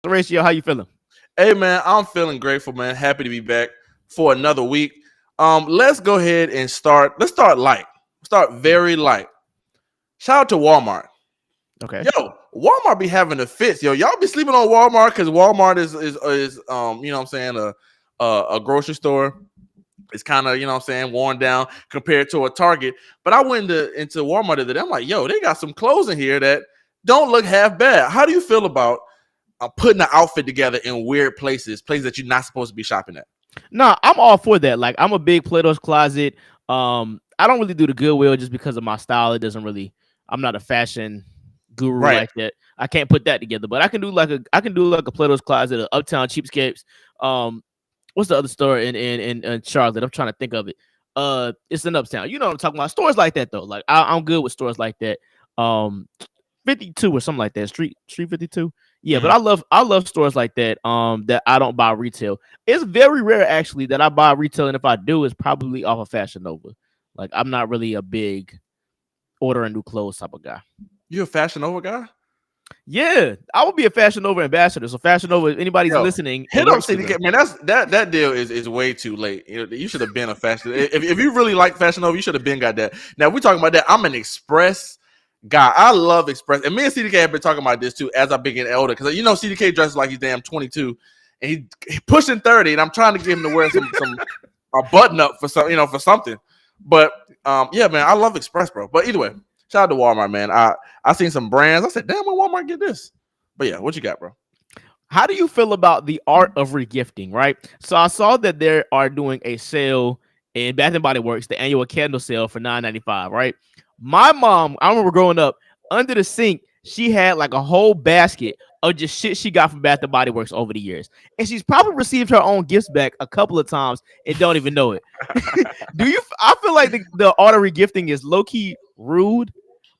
Horatio, how you feeling? Hey man, I'm feeling grateful, man. Happy to be back for another week. Let's go ahead and start. Let's start light. Start very light. Shout out to Walmart. Okay. Yo, Walmart be having the fits. Yo, y'all be sleeping on Walmart because Walmart is you know what I'm saying, a grocery store. It's kind of, you know what I'm saying, worn down compared to a Target. But I went into Walmart the other day. I'm like, yo, they got some clothes in here that don't look half bad. How do you feel about putting an outfit together in weird places that you're not supposed to be shopping at? No, I'm all for that. Like, I'm a big Plato's Closet. I don't really do the Goodwill just because of my style. It doesn't really. I'm not a fashion guru Right. like that. I can't put that together. But I can do like a Plato's Closet, a Uptown Cheapskates. Um, what's the other store in Charlotte? I'm trying to think of it. It's in Uptown. You know what I'm talking about. Stores like that though. Like I'm good with stores like that. Um, 52 or something like that. Street 52. Yeah, but Mhm. I love stores like that. That I don't buy retail. It's very rare actually that I buy retail, and if I do, it's probably off of Fashion Nova. Like I'm not really a big ordering new clothes type of guy. You a Fashion Nova guy? Yeah, I would be a Fashion Nova ambassador. So Fashion Nova, if anybody's Yo, listening and hit up works for CDK, them. man. That deal is way too late. You should have been a fashion. If you really like Fashion Nova, you should have been got that. Now we're talking about that. I'm an Express guy. I love Express, and me and CDK have been talking about this too as I've been getting older. Because CDK dresses like he's damn 22, and he pushing 30, and I'm trying to get him to wear some a button up for for something. But yeah, man, I love Express, bro. But either way, shout out to Walmart, man. I seen some brands. I said, damn, where Walmart get this? But yeah, what you got, bro? How do you feel about the art of regifting, right? So I saw that they are doing a sale in Bath and Body Works, the annual candle sale for $9.95, right? My mom, I remember growing up, under the sink, she had like a whole basket of just shit she got from Bath and Body Works over the years. And she's probably received her own gifts back a couple of times and don't even know it. I feel like the art of regifting is low-key rude,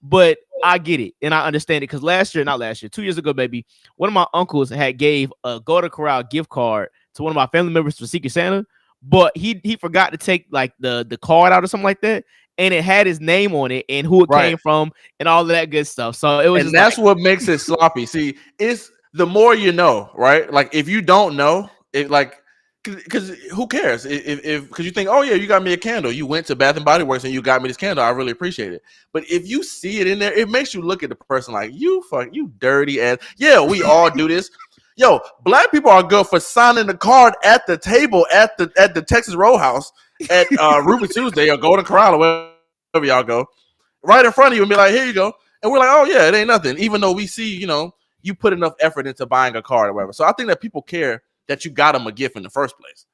but I get it and I understand it because not last year, 2 years ago, baby, one of my uncles had gave a Golden Corral gift card to one of my family members for Secret Santa, but he forgot to take like the card out or something like that, and it had his name on it and who it Right. came from and all of that good stuff. So it was And just like, that's what makes it sloppy. See, it's the more you know, right? Like if you don't know, it like because who cares if because you think, oh yeah, you got me a candle. You went to Bath and Body Works and you got me this candle. I really appreciate it. But if you see it in there, it makes you look at the person like you dirty ass. Yeah, we all do this. Yo, black people are good for signing the card at the table at the Texas Roadhouse at Ruby Tuesday or Golden Corral or wherever y'all go, right in front of you and be like, here you go. And we're like, oh yeah, it ain't nothing. Even though we see, you put enough effort into buying a card or whatever. So I think that people care that you got them a gift in the first place.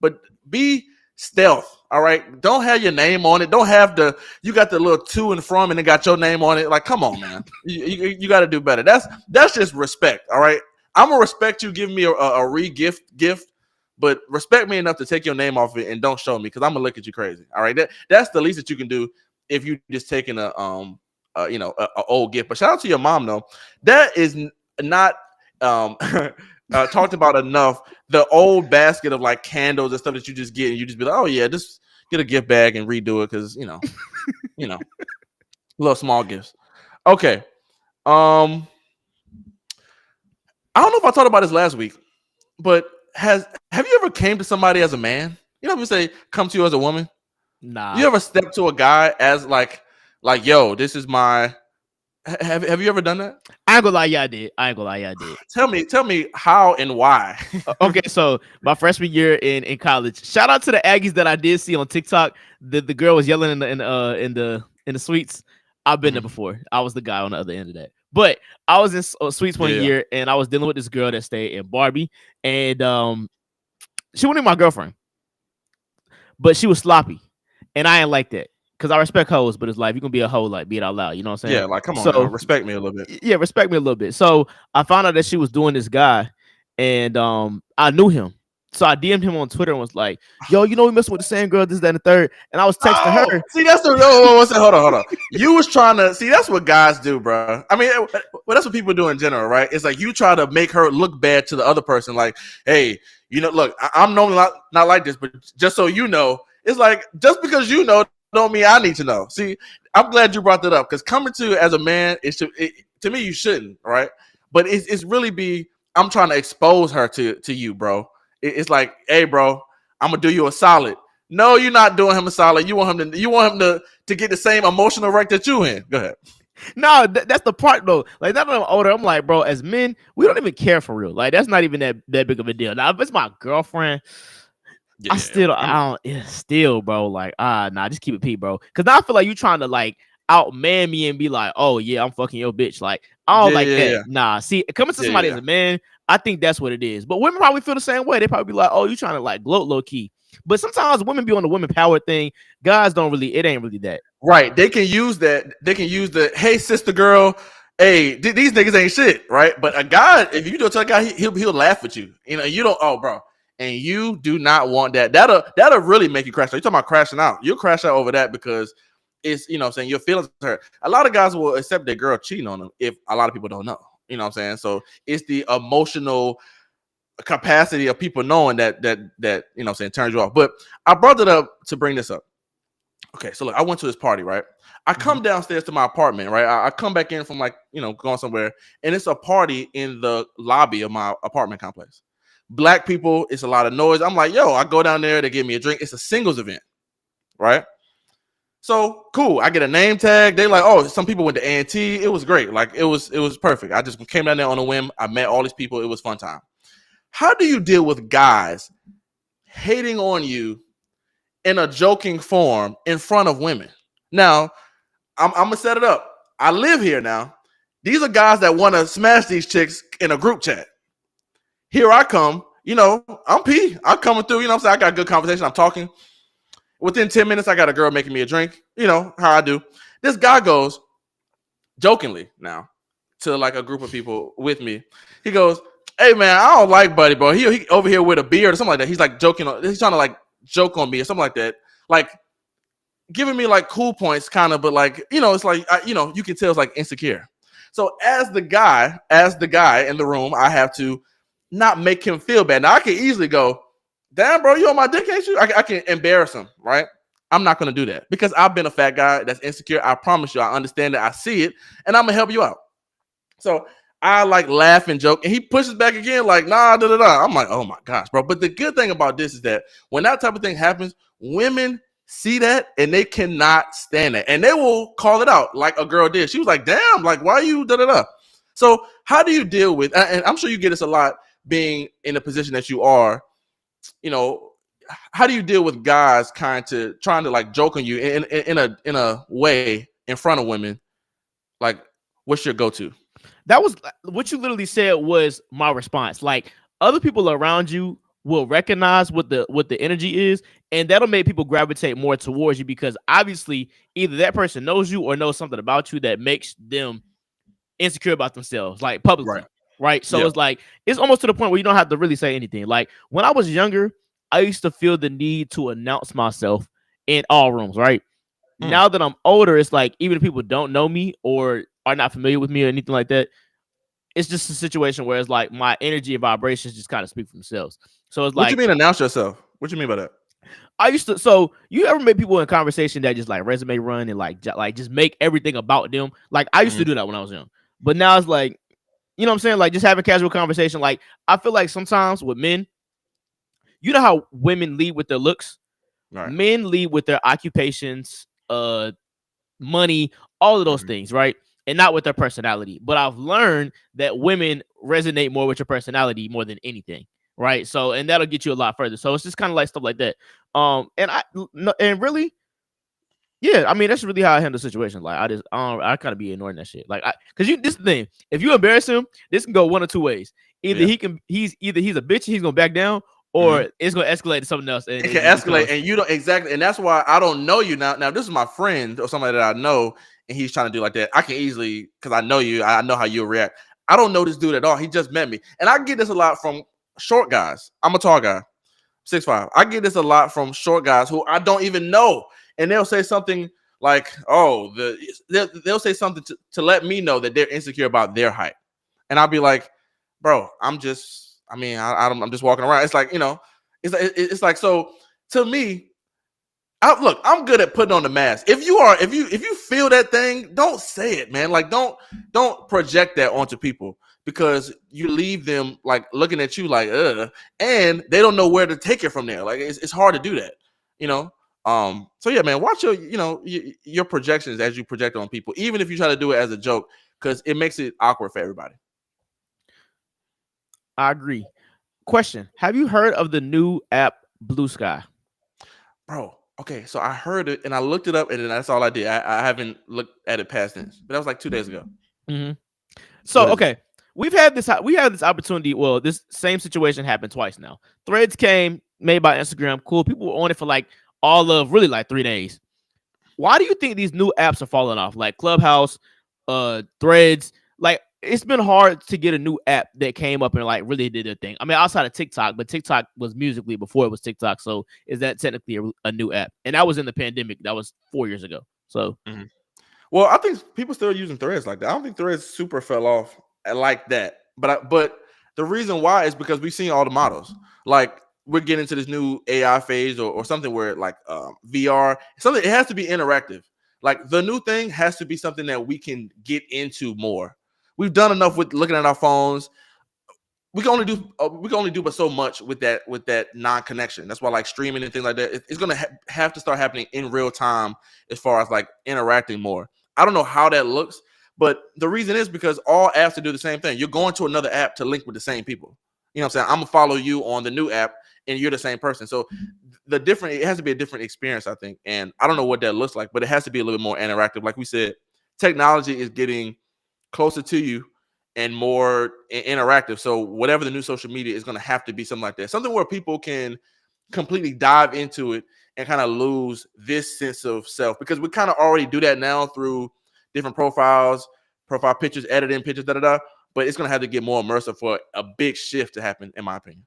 But be stealth, all right? Don't have your name on it. Don't have you got the little to and from and it got your name on it. Like, come on, man. You got to do better. That's just respect, all right? I'm gonna respect you giving me a gift, but respect me enough to take your name off it and don't show me because I'm gonna look at you crazy. All right, that's the least that you can do if you just taking a old gift. But shout out to your mom though. That is not talked about enough. The old basket of like candles and stuff that you just get and you just be like, oh yeah, just get a gift bag and redo it because little small gifts. Okay. I don't know if I talked about this last week, but have you ever came to somebody as a man? You know, if you say come to you as a woman. nah. You ever step to a guy as like yo, this is my. Have you ever done that? I ain't gonna lie, yeah, I did. I ain't gonna lie, yeah, I did. Tell me how and why. Okay, so my freshman year in college, shout out to the Aggies that I did see on TikTok. The girl was yelling in the suites. I've been there Mhm. before. I was the guy on the other end of that. But I was in suites one Yeah. year, and I was dealing with this girl that stayed in Barbie, and she wasn't even my girlfriend, but she was sloppy, and I ain't like that because I respect hoes, but it's like you gonna be a hoe, like be it out loud. You know what I'm saying? Yeah, like come on now, So respect me a little bit. yeah, respect me a little bit. So I found out that she was doing this guy, and I knew him. So I DM'd him on Twitter and was like, "Yo, we messing with the same girl, this, that, and the third." And I was texting Oh, her. see, that's the what's that? Hold on. You was trying to see. That's what guys do, bro. I mean, well, that's what people do in general, right? It's like you try to make her look bad to the other person. Like, hey, look, I'm normally not like this, but just so you know, it's like just because you know, don't mean I need to know. See, I'm glad you brought that up because coming to as a man is to me, you shouldn't, right? But it's really be I'm trying to expose her to you, bro. It's like, hey, bro, I'm gonna do you a solid. No, you're not doing him a solid. You want him to get the same emotional wreck that you in. Go ahead. No, that's the part though. Like now that I'm older, I'm like, bro, as men, we don't even care for real. Like that's not even that big of a deal. Now if it's my girlfriend, Yeah, I don't. Yeah, still, bro. Like, nah, just keep it P, bro. Because now I feel like you trying to like outman me and be like, oh yeah, I'm fucking your bitch. Like, I don't yeah, like yeah, that. yeah, Nah, see, coming to yeah, somebody yeah. as a man, I think that's what it is. But women probably feel the same way. They probably be like, oh, you trying to like gloat low key. But sometimes women be on the women power thing. Guys don't really. It ain't really that. Right. They can use that. They can use the hey sister girl. Hey, these niggas ain't shit, right? But a guy, if you do it to a guy, he'll laugh at you. You know, you don't. Oh, bro, and you do not want that. That'll really make you crash out. You talking about crashing out? You'll crash out over that because it's what I'm saying your feelings hurt. A lot of guys will accept their girl cheating on them if a lot of people don't know. You know what I'm saying? So it's the emotional capacity of people knowing that I'm saying turns you off. But I brought it up to bring this up. Okay, so look, I went to this party, right? I Mhm. come downstairs to my apartment, right? I come back in from like, going somewhere, and it's a party in the lobby of my apartment complex. Black people, it's a lot of noise. I'm like, yo, I go down there, they give me a drink. It's a singles event, right? So cool. I get a name tag. They like, oh, some people went to A&T. It was great. Like it was perfect. I just came down there on a whim. I met all these people. It was fun time. How do you deal with guys hating on you in a joking form in front of women? Now, I'm gonna set it up. I live here now. These are guys that want to smash these chicks in a group chat. Here I come. I'm P. I'm coming through. I'm saying I got a good conversation. I'm talking. Within 10 minutes, I got a girl making me a drink. You know how I do. This guy goes jokingly now to like a group of people with me. He goes, "Hey man, I don't like Buddy, bro. He over here with a beard or something like that. He's like joking. He's trying to like joke on me or something like that. Like giving me like cool points, kind of, but like it's like you can tell it's like insecure. So as the guy in the room, I have to not make him feel bad. Now I can easily go, damn, bro, you on my dick, ain't you? I can embarrass him, right? I'm not gonna do that because I've been a fat guy that's insecure. I promise you, I understand that. I see it, and I'm gonna help you out. So I like laugh and joke, and he pushes back again, like, nah, da da da. I'm like, oh my gosh, bro. But the good thing about this is that when that type of thing happens, women see that and they cannot stand it. And they will call it out like a girl did. She was like, damn, like, why are you da da da? So how do you deal with, and I'm sure you get this a lot being in the position that you are, you know, how do you deal with guys trying to like joke on you in a way in front of women? Like, what's your go-to? That was what you literally said was my response. Like other people around you will recognize what the energy is, and that'll make people gravitate more towards you because obviously either that person knows you or knows something about you that makes them insecure about themselves, like Right. publicly, right? So Yeah. it's almost to the point where you don't have to really say anything. Like when I was younger, I used to feel the need to announce myself in all rooms, right? Mm. Now that I'm older, it's like even if people don't know me or are not familiar with me or anything like that, it's just a situation where it's like my energy and vibrations just kind of speak for themselves. So it's What you like mean announce yourself? What you mean by that? I used to. So you ever met people in conversation that just like resume run and like just make everything about them? Like I used to Mhm. do that when I was young, but now it's like what I'm saying, like just having casual conversation. Like I feel like sometimes with men, you know how women lead with their looks, Right. men lead with their occupations, money, all of those Mhm. things, right? And not with their personality. But I've learned that women resonate more with your personality more than anything, right? So, and that'll get you a lot further. So it's just kind of like stuff like that. And really, yeah, I mean that's really how I handle situations. Like I kind of be ignoring that shit. Like because this is the thing. If you embarrass him, this can go one or two ways. Either Yeah. he's a bitch and he's gonna back down, Mhm. or it's gonna escalate to something else and It it can just escalate, becomes and you don't exactly, and that's why I don't know you now. Now, if this is my friend or somebody that I know, and he's trying to do like that, I can easily because I know you, I know how you'll react. I don't know this dude at all. He just met me, and I get this a lot from short guys. I'm a tall guy, 6'5". I get this a lot from short guys who I don't even know, and they'll say something like, "Oh, they'll say something to let me know that they're insecure about their height," and I'll be like, "Bro, I'm just, I mean, I'm just walking around." It's like it's like so to me. Look, I'm good at putting on the mask. If you feel that thing, don't say it, man. Like don't project that onto people because you leave them like looking at you like, and they don't know where to take it from there. Like it's hard to do that, you know. So yeah, man, watch your projections as you project on people, even if you try to do it as a joke, because it makes it awkward for everybody. I agree. Question: have you heard of the new app Blue Sky? Bro, okay, so I heard it and I looked it up, and then that's all I did. I haven't looked at it past this, but that was like 2 days ago. Mm-hmm. So What is it? okay, we had this opportunity. Well, this same situation happened twice now. Threads came made by Instagram. Cool. People were on it for like all of really like 3 days. Why do you think these new apps are falling off? Like Clubhouse, Threads. Like it's been hard to get a new app that came up and like really did a thing. I mean, outside of TikTok, but TikTok was Musically before it was TikTok. So is that technically a new app? And that was in the pandemic. That was 4 years ago. So Mhm. Well, I think people still using Threads like that. I don't think Threads super fell off like that. But the reason why is because we've seen all the models. Like we're getting into this new AI phase or something where like VR, something it has to be interactive. Like the new thing has to be something that we can get into more. We've done enough with looking at our phones. We can only do but so much with that non-connection. That's why like streaming and things like that, it's gonna have to start happening in real time as far as like interacting more. I don't know how that looks, but the reason is because all apps to do the same thing. You're going to another app to link with the same people. You know what I'm saying? I'm gonna follow you on the new app, and you're the same person. So it has to be a different experience, I think. And I don't know what that looks like, but it has to be a little bit more interactive. Like we said, technology is getting closer to you and more interactive. So whatever the new social media is going to have to be something like that, something where people can completely dive into it and kind of lose this sense of self, because we kind of already do that now through different profile pictures, editing pictures, da da da. But it's going to have to get more immersive for a big shift to happen, in my opinion.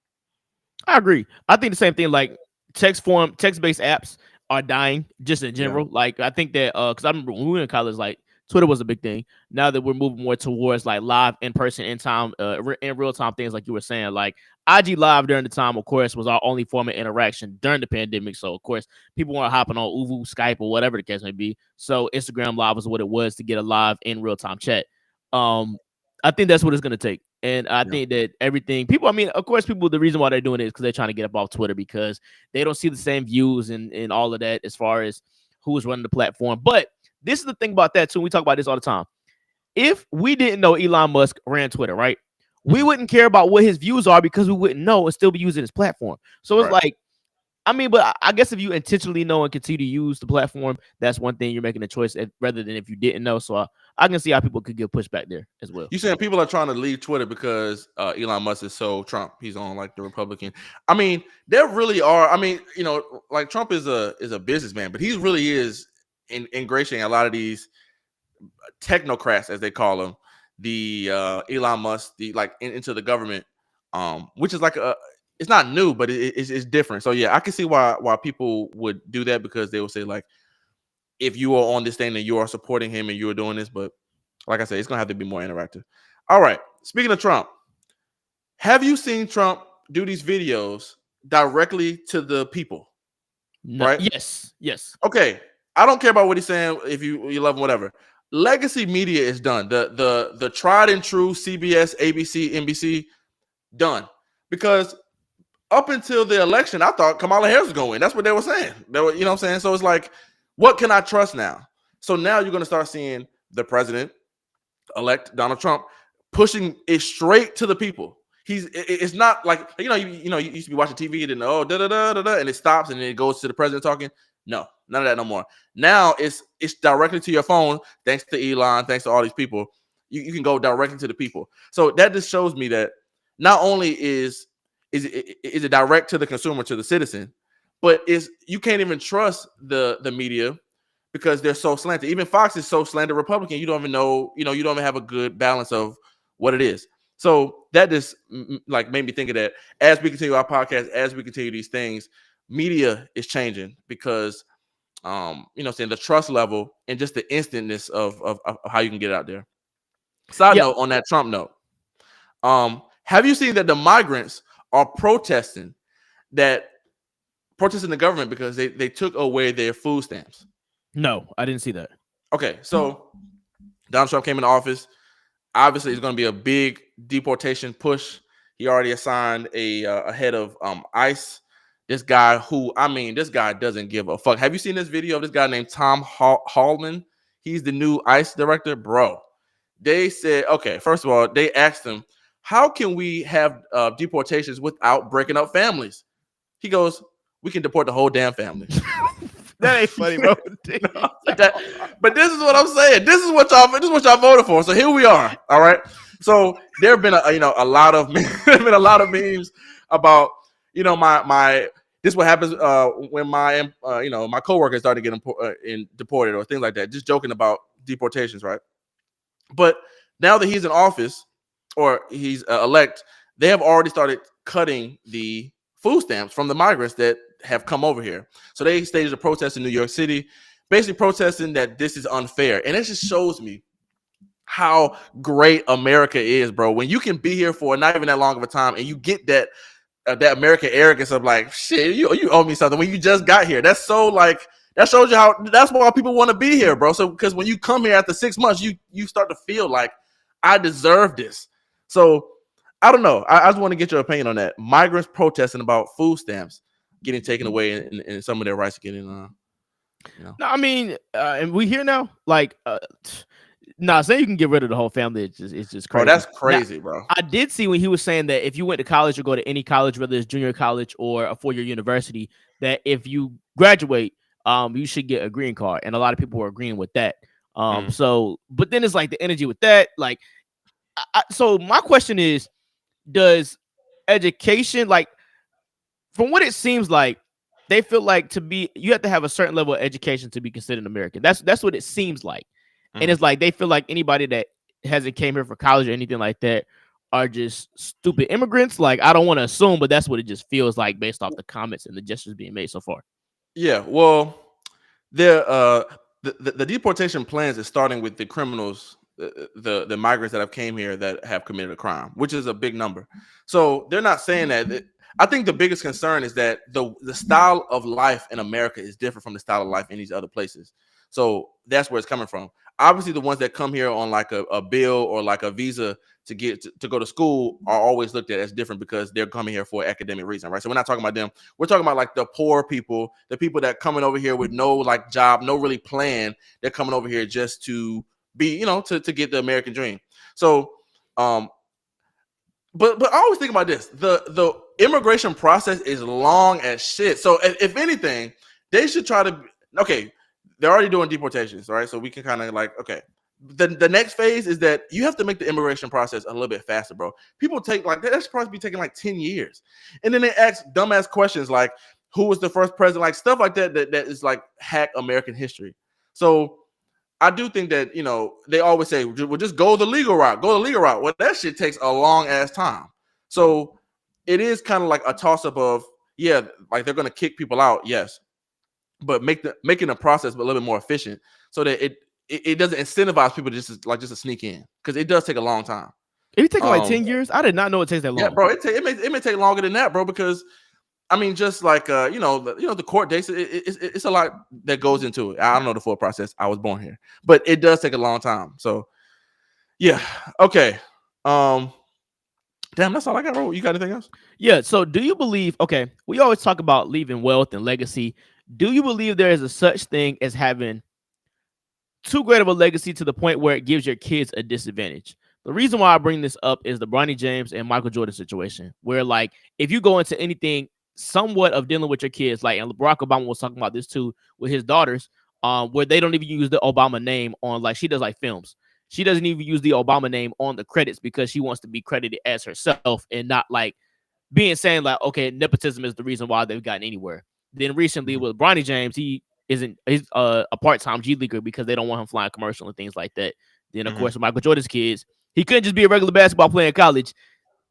I agree. I think the same thing. Like text based apps are dying just in Yeah. general. Like I think that because I remember when we were in college, like Twitter was a big thing. Now that we're moving more towards like live in person in time, in real time things like you were saying, like IG Live during the time, of course, was our only form of interaction during the pandemic. So of course, people weren't hopping on Uvu, Skype, or whatever the case may be. So Instagram Live was what it was to get a live in real time chat. Um, I think that's what it's gonna take. And I Yeah. think that everything people, I mean, of course, people, the reason why they're doing it is because they're trying to get up off Twitter because they don't see the same views and all of that as far as who's running the platform. But this is the thing about that, too. We talk about this all the time. If we didn't know Elon Musk ran Twitter, right, we Mhm. wouldn't care about what his views are because we wouldn't know and still be using his platform. So it's Right. like, I mean, but I guess if you intentionally know and continue to use the platform, that's one thing you're making a choice rather than if you didn't know. So I can see how people could get pushback there as well. You saying people are trying to leave Twitter because Elon Musk is so Trump? He's on like the Republican. I mean, there really are. I mean, like Trump is a businessman, but he really is ingratiating a lot of these technocrats, as they call them, the Elon Musk, the like into the government, which is like it's not new, but it's different. So yeah, I can see why people would do that, because they will say like, if you are on this thing and you are supporting him and you are doing this, but like I said, it's gonna have to be more interactive. All right. Speaking of Trump, have you seen Trump do these videos directly to the people? No, Right? yes, yes. Okay. I don't care about what he's saying. If you love him, whatever. Legacy media is done. The tried and true CBS, ABC, NBC done, because up until the election, I thought Kamala Harris was going to win. That's what they were saying. You know what I'm saying? So it's like, what can I trust now? So now you're going to start seeing the president elect Donald Trump pushing it straight to the people. It's not like you used to be watching TV and then da da da da da, and it stops and then it goes to the president talking. No, none of that no more. Now it's directly to your phone. Thanks to Elon, thanks to all these people, you can go directly to the people. So that just shows me that not only is it direct to the consumer, to the citizen, but is you can't even trust the media because they're so slanted. Even Fox is so slanted Republican. You don't even know, you don't even have a good balance of what it is. So that just like made me think of that. As we continue our podcast, as we continue these things, media is changing because saying the trust level and just the instantness of how you can get out there. Side Yeah, note on that Trump note. Have you seen that the migrants are that protesting the government because they took away their food stamps? no, I didn't see that. Okay, so Donald Trump came into office. Obviously, it's going to be a big deportation push. He already assigned a head of ICE. This guy, who I mean, this guy doesn't give a fuck. Have you seen this video of this guy named Tom Hallman? He's the new ICE director, bro. They said, okay, first of all, they asked him, how can we have deportations without breaking up families? He goes, we can deport the whole damn family. That ain't funny, bro. No, but this is what I'm saying. This is what y'all voted for. So here we are. All right. So there have been a lot of memes about my this is what happens when my my coworkers started getting deported or things like that. Just joking about deportations, right? But now that he's in office or he's elect, they have already started cutting the food stamps from the migrants that have come over here. So they staged a protest in New York City, basically protesting that this is unfair. And it just shows me how great America is, bro. When you can be here for not even that long of a time and you get that American arrogance of like, shit, you owe me something when you just got here. That's so like, that shows you how, that's why people want to be here, bro. So because when you come here after 6 months, you start to feel like I deserve this. So I don't know. I just want to get your opinion on that. Migrants protesting about food stamps getting taken away and some of their rights getting No, I mean, and we here now, like, saying you can get rid of the whole family, it's just bro, crazy. that's crazy, now, bro. I did see when he was saying that if you went to college or go to any college, whether it's junior college or a 4-year university, that if you graduate, you should get a green card, and a lot of people were agreeing with that. So, but then it's like the energy with that, like, so my question is, does education, like, from what it seems like, they feel like you have to have a certain level of education to be considered American. That's what it seems like. And it's like they feel like anybody that hasn't came here for college or anything like that are just stupid immigrants. Like, I don't want to assume, but that's what it just feels like based off the comments and the gestures being made so far. Yeah, well, the deportation plans is starting with the criminals, the migrants that have came here that have committed a crime, which is a big number. So they're not saying that. I think the biggest concern is that the style of life in America is different from the style of life in these other places. So that's where it's coming from. Obviously, the ones that come here on like a bill or like a visa to go to school are always looked at as different because they're coming here for academic reason, right? So we're not talking about them. We're talking about like the poor people, the people that coming over here with no like job, no really plan. They're coming over here just to be, to get the American dream. So, but I always think about this: the immigration process is long as shit. So if anything, they should try to. Okay, they're already doing deportations, right? So we can kind of like, okay. The next phase is that you have to make the immigration process a little bit faster, bro. People take like that's supposed to be taking like 10 years, and then they ask dumbass questions like, "Who was the first president?" Like stuff like that is like hack American history. So I do think that they always say, "Well, just go the legal route. Go the legal route." Well, that shit takes a long ass time. So it is kind of like a toss up of like they're gonna kick people out, yes, but making the process a little bit more efficient so that it doesn't incentivize people to just sneak in because it does take a long time. It take like 10 years. I did not know it takes that long. Yeah, bro. It may take longer than that, bro. Because I mean, just like the court dates, it's a lot that goes into it. I don't know the full process. I was born here, but it does take a long time. So yeah, okay. Damn, that's all I got, bro. You got anything else? Yeah. So do you believe? Okay, we always talk about leaving wealth and legacy. Do you believe there is a such thing as having too great of a legacy to the point where it gives your kids a disadvantage? The reason why I bring this up is the Bronny James and Michael Jordan situation, where like if you go into anything somewhat of dealing with your kids, like, and Barack Obama was talking about this too with his daughters, where they don't even use the Obama name on, like, she does like films. She doesn't even use the Obama name on the credits because she wants to be credited as herself and not like being saying like, okay, nepotism is the reason why they've gotten anywhere. Then recently with Bronny James, he's a part-time G leaguer because they don't want him flying commercial and things like that. Then of course with Michael Jordan's kids, he couldn't just be a regular basketball player in college.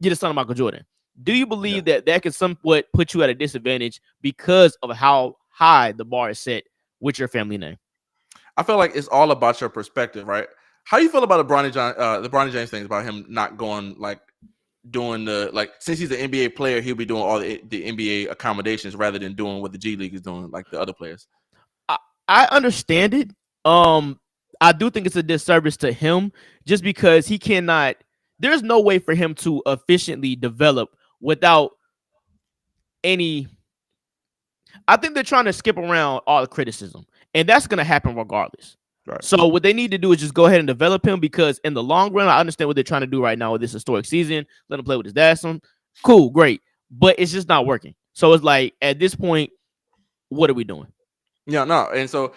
You're the son of Michael Jordan. Do you believe that can somewhat put you at a disadvantage because of how high the bar is set with your family name? I feel like it's all about your perspective, right? How you feel about the Bronny James thing about him not going like doing since he's an NBA player, he'll be doing all the NBA accommodations rather than doing what the G League is doing, like the other players. I understand it. I do think it's a disservice to him just because he cannot. There's no way for him to efficiently develop without any. I think they're trying to skip around all the criticism, and that's going to happen regardless. Right. So what they need to do is just go ahead and develop him because in the long run, I understand what they're trying to do right now with this historic season. Let him play with his dad some. Cool, great, but it's just not working. So it's like at this point, what are we doing? Yeah, no. And so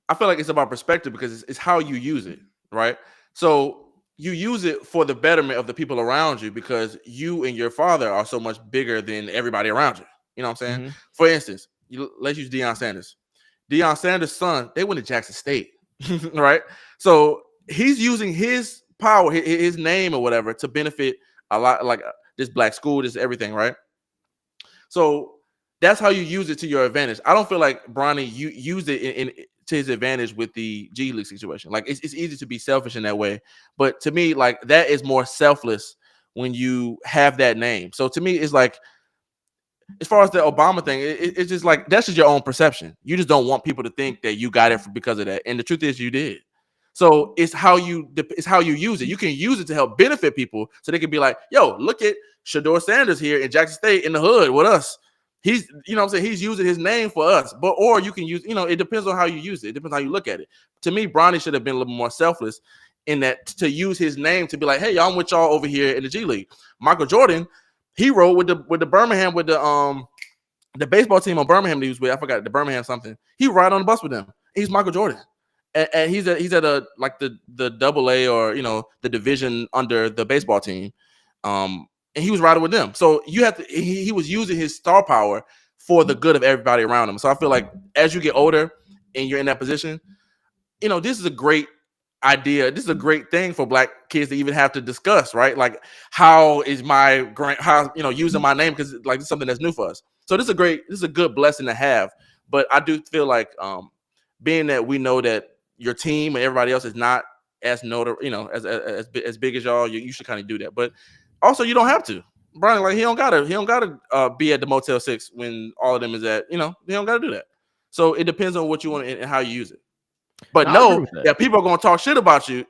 I feel like it's about perspective because it's how you use it, right? So you use it for the betterment of the people around you because you and your father are so much bigger than everybody around you. You know what I'm saying? Mm-hmm. For instance, let's use Deion Sanders. Deion Sanders' son, they went to Jackson State, right? So he's using his power, his name or whatever, to benefit a lot, like this black school, this everything, right? So that's how you use it to your advantage. I don't feel like Bronny you used it in to his advantage with the G League situation. Like it's easy to be selfish in that way, but to me, like that is more selfless when you have that name. So to me, it's like as far as the Obama thing, it's just like that's just your own perception. You just don't want people to think that you got it because of that, and the truth is you did. So it's how you use it. You can use it to help benefit people, so they can be like, "Yo, look at Shador Sanders here in Jackson State in the hood with us. He's, you know, what I'm saying he's using his name for us." But or you can use, it depends on how you use it. It depends how you look at it. To me, Bronny should have been a little more selfless in that to use his name to be like, "Hey, y'all, I'm with y'all over here in the G League." Michael Jordan, he rode with the Birmingham with the baseball team on Birmingham that he was with. I forgot the Birmingham something. He ride on the bus with them. He's Michael Jordan, and he's at a like the double A or the division under the baseball team, and he was riding with them. So you have to. He was using his star power for the good of everybody around him. So I feel like as you get older and you're in that position, this is a great idea. This is a great thing for black kids to even have to discuss, right? Like, how is my how using my name, because like it's something that's new for us. So this is a good blessing to have. But I do feel like being that we know that your team and everybody else is not as as big as y'all, you should kind of do that. But also you don't have to. Brian, like he don't gotta be at the Motel 6 when all of them is at, he don't gotta do that. So it depends on what you want and how you use it. But No, I agree know with that. that people are going to talk shit about you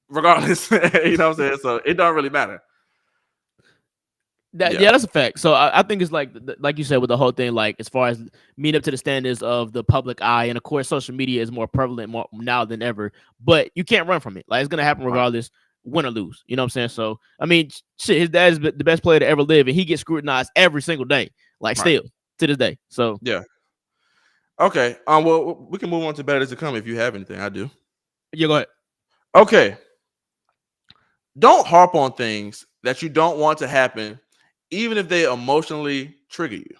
regardless. You know what I'm saying? So it don't really matter. That, Yeah. yeah, that's a fact. So I think it's like you said with the whole thing, like as far as meet up to the standards of the public eye, and of course social media is more prevalent more now than ever. But you can't run from it. Like it's gonna happen Right. regardless, win or lose. You know what I'm saying? So I mean, shit, his dad is the best player to ever live, and he gets scrutinized every single day, like Right. still to this day. So Yeah. Okay. Well, we can move on to better to come if you have anything. I do. yeah, go ahead. Okay. Don't harp on things that you don't want to happen, even if they emotionally trigger you.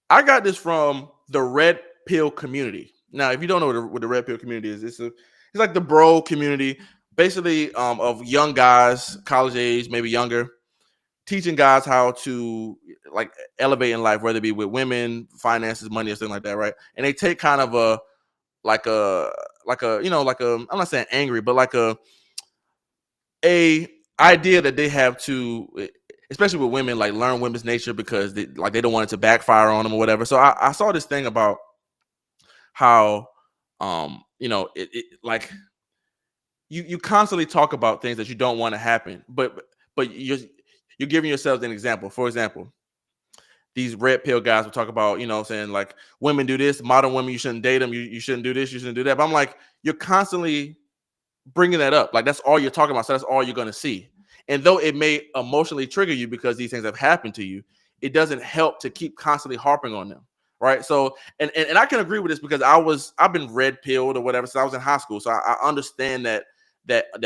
I got this from the red pill community. Now, if you don't know what the red pill community is, it's like the bro community, basically of young guys, college age, maybe younger, teaching guys how to like elevate in life, whether it be with women, finances, money, or something like that, right? And they take kind of like a I'm not saying angry, but like a idea that they have to, especially with women, like learn women's nature because they don't want it to backfire on them or whatever. So I saw this thing about how like you constantly talk about things that you don't want to happen, but you're giving yourselves an example. For example, these red pill guys will talk about, saying like women do this, modern women, you shouldn't date them, you shouldn't do this, you shouldn't do that. But I'm like, you're constantly bringing that up. Like that's all you're talking about. So that's all you're going to see. And though it may emotionally trigger you because these things have happened to you, it doesn't help to keep constantly harping on them. Right. So, and I can agree with this because I've been red pilled or whatever since I was in high school. So I understand that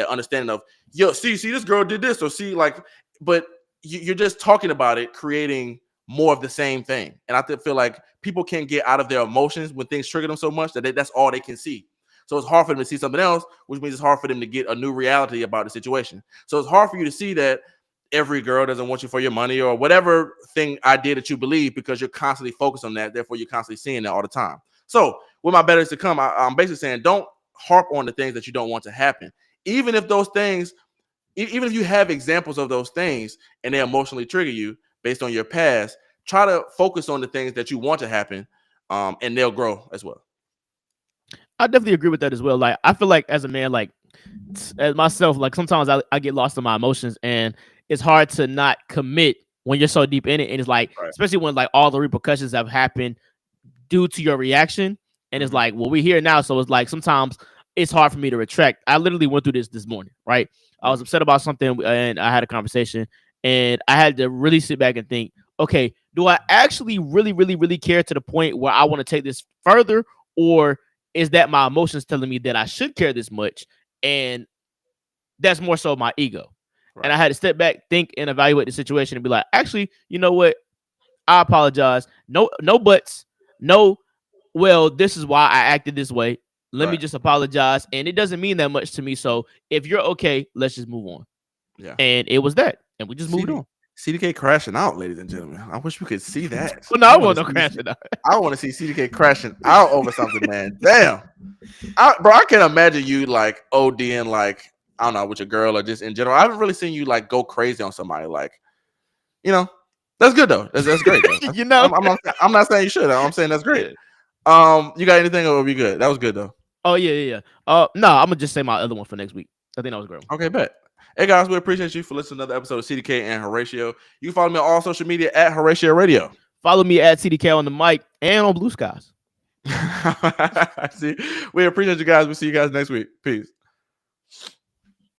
understanding of, yo, see, this girl did this, or see, like, but you're just talking about it, creating more of the same thing. And I feel like people can't get out of their emotions when things trigger them so much that that's all they can see. So it's hard for them to see something else, which means it's hard for them to get a new reality about the situation. So it's hard for you to see that every girl doesn't want you for your money or whatever idea that you believe, because you're constantly focused on that. Therefore, you're constantly seeing that all the time. So with my better is to come, I'm basically saying don't harp on the things that you don't want to happen. Even if those things, even if you have examples of those things and they emotionally trigger you based on your past, try to focus on the things that you want to happen, and they'll grow as well. I definitely agree with that as well. Like I feel like as a man, like as myself, like sometimes I get lost in my emotions, and it's hard to not commit when you're so deep in it. And it's like, Right. especially when like all the repercussions have happened due to your reaction. And it's Hmm. like, well, we're here now. So it's like sometimes it's hard for me to retract. I literally went through this morning, right? I Yeah. was upset about something and I had a conversation and I had to really sit back and think, okay, do I actually really, really, really care to the point where I want to take this further? Or is that my emotions telling me that I should care this much? And that's more so my ego. And Right. I had to step back, think, and evaluate the situation and be like, actually, you know what? I apologize. No, no buts. No, well, this is why I acted this way. Let me Right. just apologize. And it doesn't mean that much to me. So if you're okay, let's just move on. Yeah. And it was that. And we just moved CD, on. CDK crashing out, ladies and gentlemen. I wish we could see that. Well, no, I I want to want no see this. crashing out. I want to see CDK crashing out over something, man. Damn. Bro, I can't imagine you like ODing, like, I don't know, with your girl or just in general. I haven't really seen you like go crazy on somebody. Like, you know, that's good though. That's great though. You know? I'm not saying you should. I'm saying that's great. Yeah. You got anything or will be good? That was good though. Oh, yeah, yeah, yeah. No, I'm going to just say my other one for next week. I think that was great. Okay, bet. Hey guys, we appreciate you for listening to another episode of CDK and Horatio. You can follow me on all social media at Horatio Radio. Follow me at CDK on the mic and on Blue Skies. See, we appreciate you guys. We'll see you guys next week. Peace.